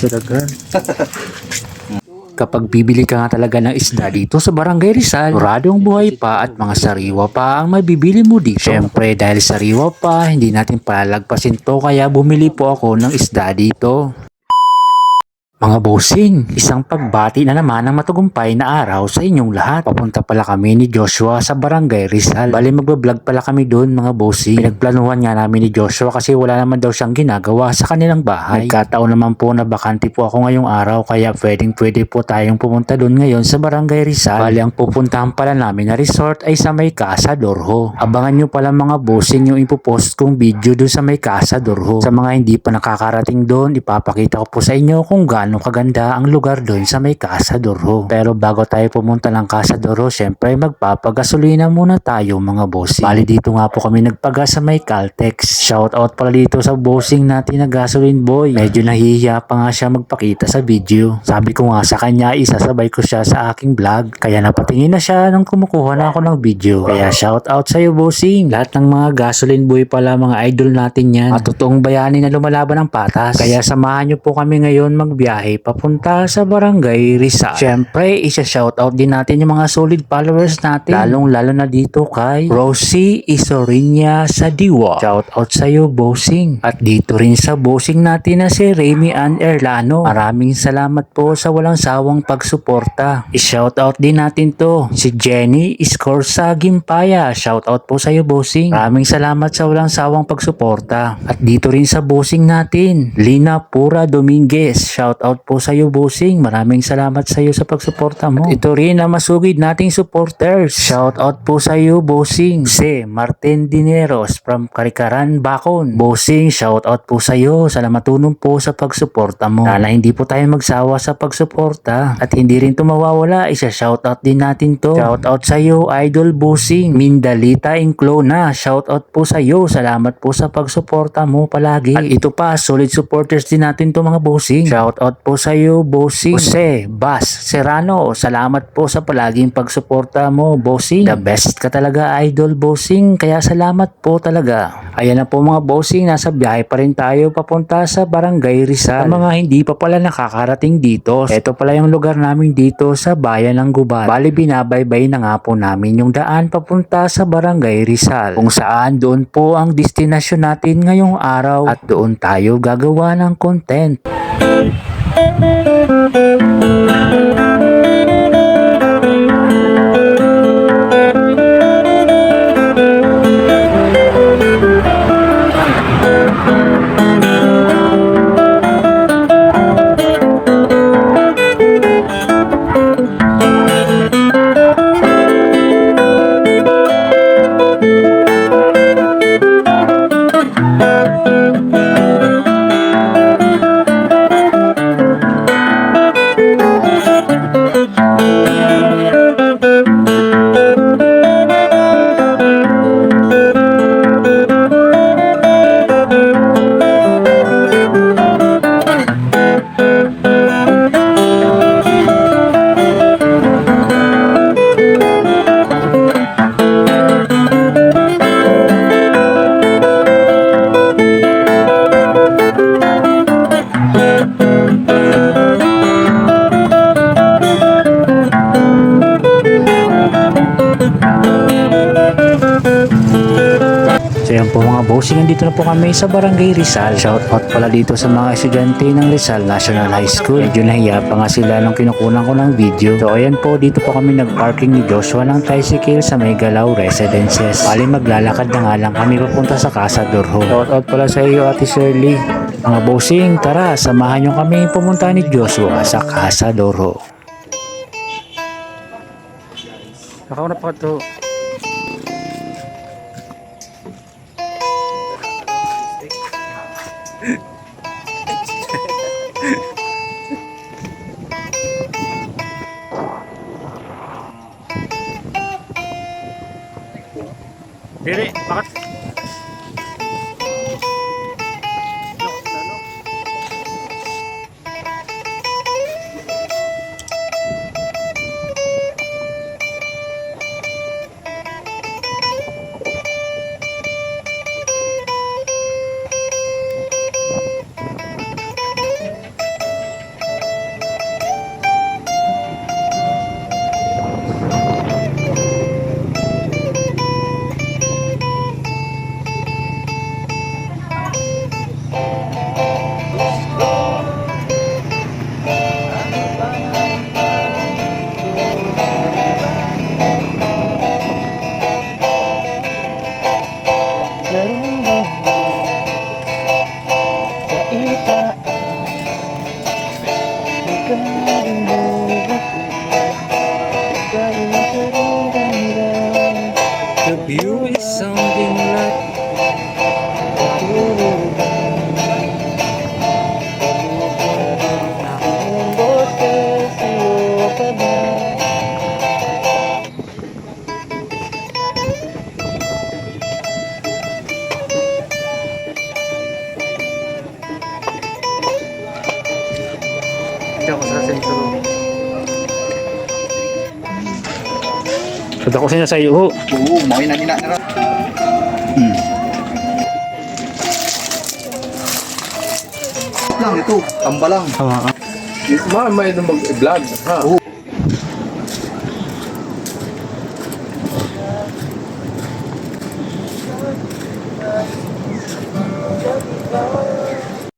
Talaga. Kapag bibili ka nga talaga ng isda dito sa Barangay Rizal, muradong buhay pa at mga sariwa pa ang mabibili mo dito. Syempre dahil sariwa pa, hindi natin palalagpasin to kaya bumili po ako ng isda dito. Mga bossing, isang pagbati na naman ng matagumpay na araw sa inyong lahat. Papunta pala kami ni Joshua sa Barangay Rizal. Bali magbablog pala kami doon mga bossing. Pinagplanuhan nga namin ni Joshua kasi wala naman daw siyang ginagawa sa kanilang bahay. Nagkataon naman po na bakante po ako ngayong araw kaya pwede po tayong pumunta doon ngayon sa Barangay Rizal. Bali ang pupuntahan pala namin na resort ay sa may Casa Dorho. Abangan nyo pala mga bossing yung ipopost kong video doon sa may Casa Dorho. Sa mga hindi pa nakakarating doon, ipapakita ko po sa inyo kung gaano kaganda ang lugar doon sa may Casa Dorho. Pero bago tayo pumunta ng Casa Dorho, syempre magpapagasolina muna tayo mga bossing. Bali dito nga po kami nagpagas sa may Caltex. Shout out pala dito sa bossing natin na gasoline boy. Medyo nahihiya pa nga siya magpakita sa video. Sabi ko nga sa kanya, isasabay ko siya sa aking vlog. Kaya napatingin na siya nung kumukuha na ako ng video. Kaya shout out sa iyo bossing. Lahat ng mga gasoline boy pala mga idol natin yan. At totoong bayani na lumalaban ng patas. Kaya samahan nyo po kami ngayon magbiyahe papunta sa Barangay Rizal. Syempre, isa-shoutout din natin yung mga solid followers natin. Lalong-lalo na dito kay Rosie Isorinia Sadiwa. Shoutout sa iyo, bossing. At dito rin sa bossing natin na si Remy Ann Erlano. Maraming salamat po sa walang sawang pagsuporta. I-shoutout din natin to, si Jenny Iscorsa Gimpaya. Shoutout po sa iyo, bossing. Maraming salamat sa walang sawang pagsuporta. At dito rin sa bossing natin, Lina Pura Dominguez. Shoutout po sa iyo bossing. Maraming salamat sa iyo sa pagsuporta mo. At ito rin ang masugid nating supporters. Shoutout po sa iyo bossing. Si Martin Dineros from Karikaran, Bacon. Bossing, shoutout po sa iyo. Salamat tulong po sa pagsuporta mo. Sana hindi po tayo magsawa sa pagsuporta. At hindi rin ito mawawala. Isa-shoutout din natin to. Shoutout sa iyo, Idol Bossing. Mindalita Inclona. Shoutout po sa iyo. Salamat po sa pagsuporta mo palagi. At ito pa, solid supporters din natin to mga bossing. Shoutout po sa iyo, bossing. Jose Bas Serrano, salamat po sa palaging pagsuporta mo, bossing. The best ka talaga, idol, bossing. Kaya salamat po talaga. Ayan na po mga bossing, nasa biyahe pa rin tayo papunta sa Barangay Rizal. Sa mga hindi pa pala nakakarating dito, ito pala yung lugar namin dito sa bayan ng Gubat. Bali binabaybay na nga po namin yung daan papunta sa Barangay Rizal. Kung saan doon po ang destinasyon natin ngayong araw at doon tayo gagawa ng content. So yan po mga bossing, nandito na po kami sa Barangay Rizal. Shoutout pala dito sa mga estudyante ng Rizal National High School. Medyo nahiya pa nga sila nung kinukunan ko ng video. So ayan po, dito po kami nagparking ni Joshua ng tricycle sa may Galaw Residences. Bali maglalakad na nga lang kami papunta sa Casa Dorho. Shoutout pala sa iyo, Ate Shirley. Mga bossing, tara, samahan nyo kami pumunta ni Joshua sa Casa Dorho. Nakauna pa ito. Dili, bakit? The view is something like Diyan ko sa sentro. Sada ko siya sa iyo. Oo, may nagina na. Lang ito, tamba lang. Tama. May mag-vlog. Ha? Oo.